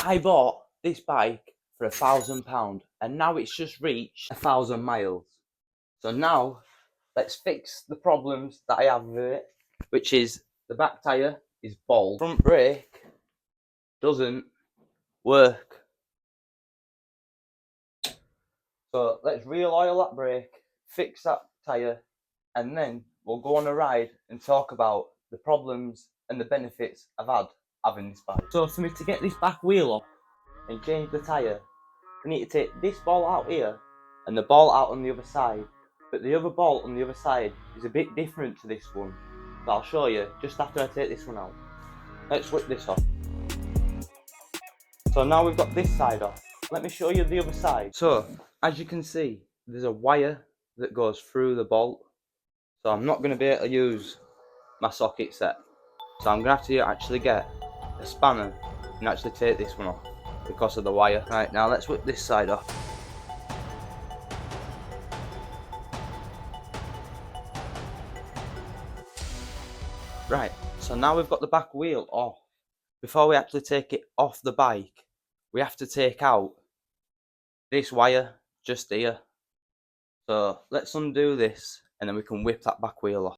I bought this bike for £1,000 and now it's just reached 1,000 miles. So now let's fix the problems that I have with it, which is the back tyre is bald, front brake doesn't work. So let's re-oil that brake, fix that tyre, and then we'll go on a ride and talk about the problems and the benefits I've had having this bike. So for me to get this back wheel off and change the tyre, we need to take this ball out here and the ball out on the other side. But the other ball on the other side is a bit different to this one. So I'll show you just after I take this one out. Let's whip this off. So now we've got this side off. Let me show you the other side. So as you can see, there's a wire that goes through the bolt. So I'm not going to be able to use my socket set. So I'm going to have to actually get a spanner and actually take this one off because of the wire. Right, now let's whip this side off. Right, so now we've got the back wheel off. Before we actually take it off the bike, we have to take out this wire just here. So let's undo this and then we can whip that back wheel off.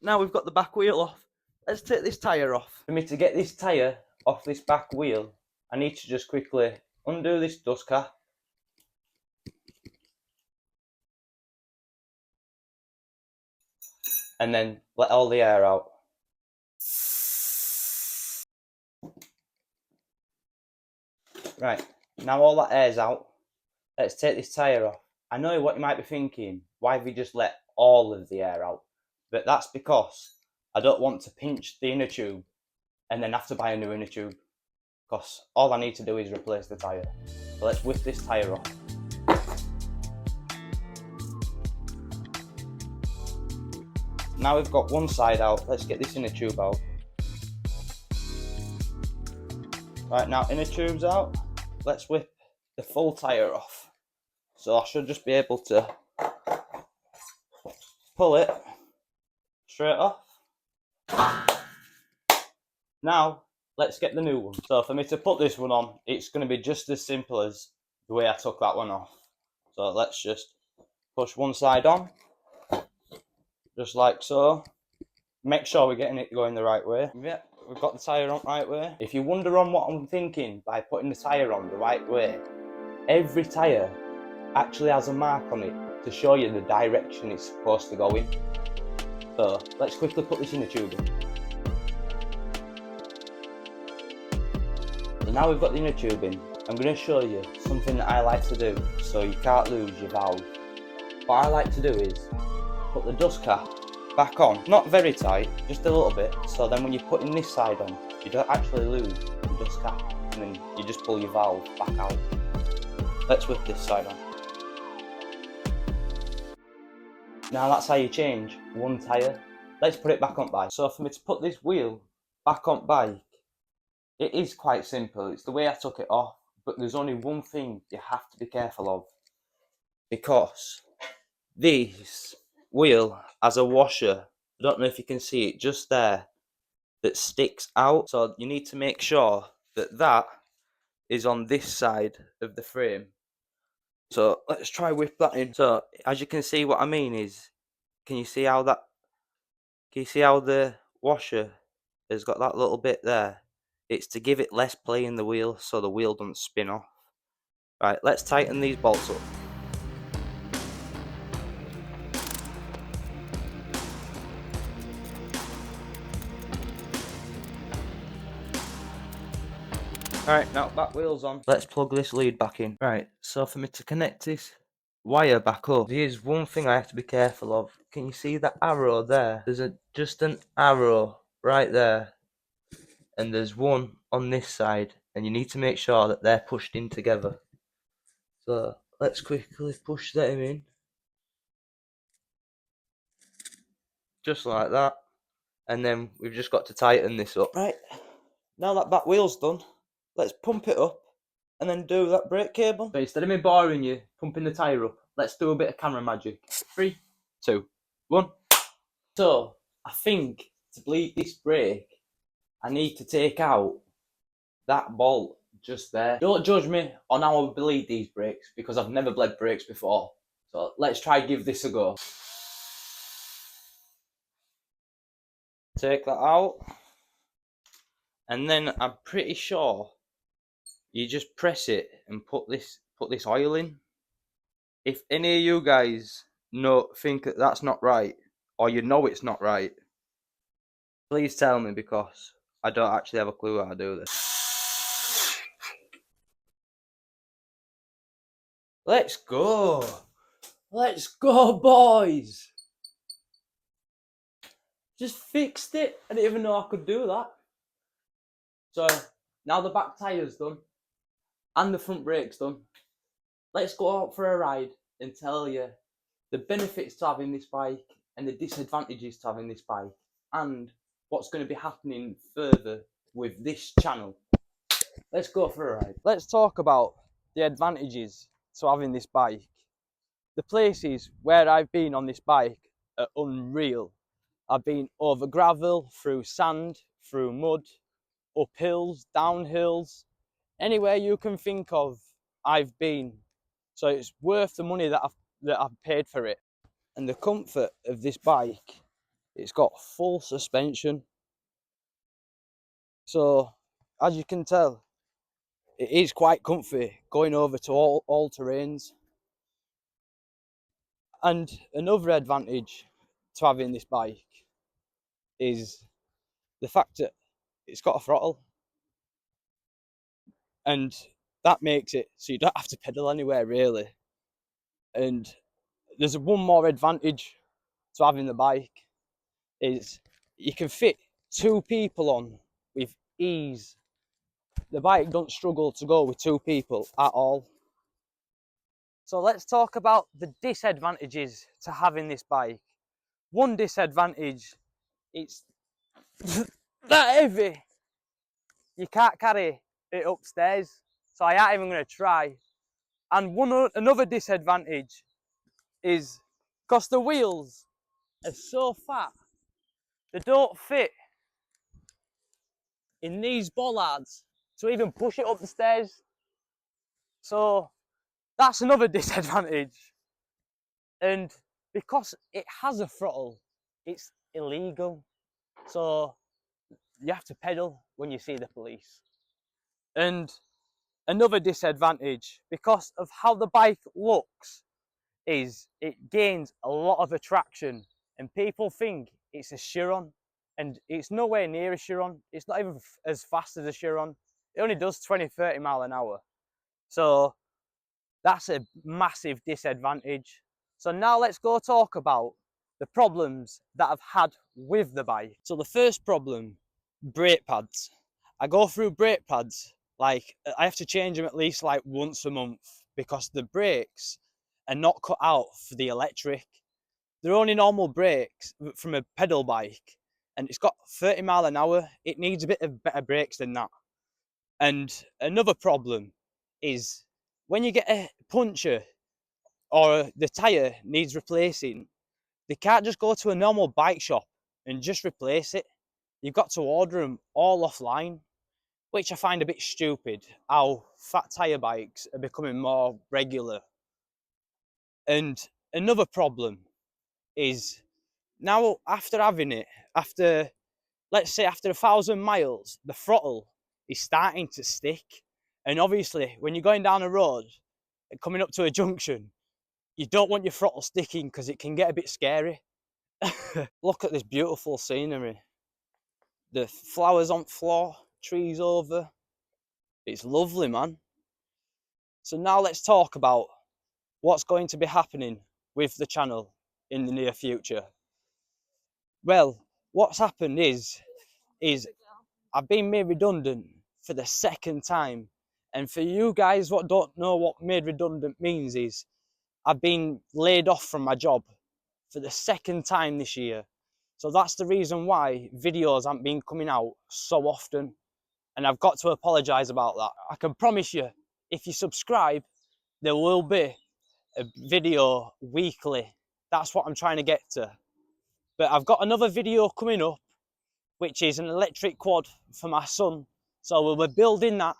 Now we've got the back wheel off, let's take this tyre off. For me to get this tyre off this back wheel, I need to just quickly undo this dust cap. And then let all the air out. Right, now all that air's out, let's take this tyre off. I know what you might be thinking, why have we just let all of the air out? But that's because I don't want to pinch the inner tube and then have to buy a new inner tube. Because all I need to do is replace the tyre. So let's whip this tyre off. Now we've got one side out, let's get this inner tube out. Right, now inner tube's out, let's whip the full tyre off. So I should just be able to pull it straight off. Now let's get the new one. So for me to put this one on, it's going to be just as simple as the way I took that one off. So let's just push one side on, just like so. Make sure we're getting it going the right way. Yep, we've got the tyre on the right way. If you wonder on what I'm thinking by putting the tyre on the right way, every tyre actually has a mark on it to show you the direction it's supposed to go in. So let's quickly put this in the tube in. So now we've got the inner tube in, I'm going to show you something that I like to do so you can't lose your valve. What I like to do is put the dust cap back on, not very tight, just a little bit, so then when you're putting this side on, you don't actually lose the dust cap and then you just pull your valve back out. Let's whip this side on. Now that's how you change one tyre. Let's put it back on bike. So for me to put this wheel back on bike, it is quite simple. It's the way I took it off, but there's only one thing you have to be careful of, because this wheel has a washer, I don't know if you can see it just there, that sticks out. So you need to make sure that that is on this side of the frame. So let's try whip that in. So as you can see, what I mean is, can you see how the washer has got that little bit there? It's to give it less play in the wheel so the wheel doesn't spin off. Right, let's tighten these bolts up. Alright, now back wheel's on. Let's plug this lead back in. Right, so for me to connect this wire back up, there's one thing I have to be careful of. Can you see that arrow there? There's just an arrow right there, and there's one on this side, and you need to make sure that they're pushed in together. So let's quickly push them in, just like that, and then we've just got to tighten this up. Right, now that back wheel's done, let's pump it up and then do that brake cable. So instead of me boring you pumping the tyre up, let's do a bit of camera magic. 3, 2, 1. So I think to bleed this brake, I need to take out that bolt just there. Don't judge me on how I bleed these brakes because I've never bled brakes before. So let's try give this a go. Take that out. And then I'm pretty sure you just press it and put this oil in. If any of you guys think that that's not right, or you know it's not right, please tell me because I don't actually have a clue how to do this. Let's go! Let's go, boys! Just fixed it. I didn't even know I could do that. So now the back tyre's done and the front brake's done. Let's go out for a ride and tell you the benefits to having this bike and the disadvantages to having this bike and what's going to be happening further with this channel. Let's go for a ride. Let's talk about the advantages to having this bike. The places where I've been on this bike are unreal. I've been over gravel, through sand, through mud, up hills, down hills, anywhere you can think of, I've been. So it's worth the money that I've paid for it. And the comfort of this bike, it's got full suspension. So as you can tell, it is quite comfy going over to all terrains. And another advantage to having this bike is the fact that it's got a throttle, and that makes it so you don't have to pedal anywhere really. And there's one more advantage to having the bike is you can fit 2 people on with ease. The bike don't struggle to go with 2 people at all. So let's talk about the disadvantages to having this bike. One disadvantage, it's that heavy. You can't carry it upstairs, so I ain't even going to try. And another disadvantage is because the wheels are so fat, they don't fit in these bollards to even push it up the stairs. So that's another disadvantage. And because it has a throttle, it's illegal. So you have to pedal when you see the police. And another disadvantage, because of how the bike looks, is it gains a lot of attraction and people think it's a Chiron, and it's nowhere near a Chiron. It's not even as fast as a Chiron. It only does 20-30 miles an hour. So that's a massive disadvantage. So now let's go talk about the problems that I've had with the bike. So the first problem, brake pads. I go through brake pads, like I have to change them at least like once a month because the brakes are not cut out for the electric. They're only normal brakes from a pedal bike, and it's got 30 miles an hour. It needs a bit of better brakes than that. And another problem is when you get a puncture or the tyre needs replacing, they can't just go to a normal bike shop and just replace it. You've got to order them all offline, which I find a bit stupid, how fat tyre bikes are becoming more regular. And another problem is now after having it, let's say after 1,000 miles, the throttle is starting to stick. And obviously when you're going down a road and coming up to a junction, you don't want your throttle sticking because it can get a bit scary. Look at this beautiful scenery. The flowers on floor, trees over. It's lovely, man. So now let's talk about what's going to be happening with the channel in the near future. Well, what's happened is I've been made redundant for the second time. And for you guys what don't know what made redundant means is I've been laid off from my job for the second time this year. So that's the reason why videos haven't been coming out so often. And I've got to apologise about that. I can promise you, if you subscribe, there will be a video weekly. That's what I'm trying to get to. But I've got another video coming up, which is an electric quad for my son. So we'll be building that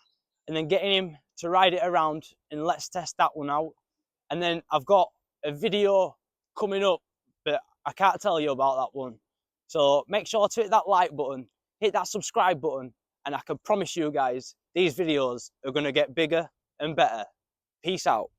and then getting him to ride it around, and let's test that one out. And then I've got a video coming up, but I can't tell you about that one. So make sure to hit that like button, hit that subscribe button, and I can promise you guys, these videos are going to get bigger and better. Peace out.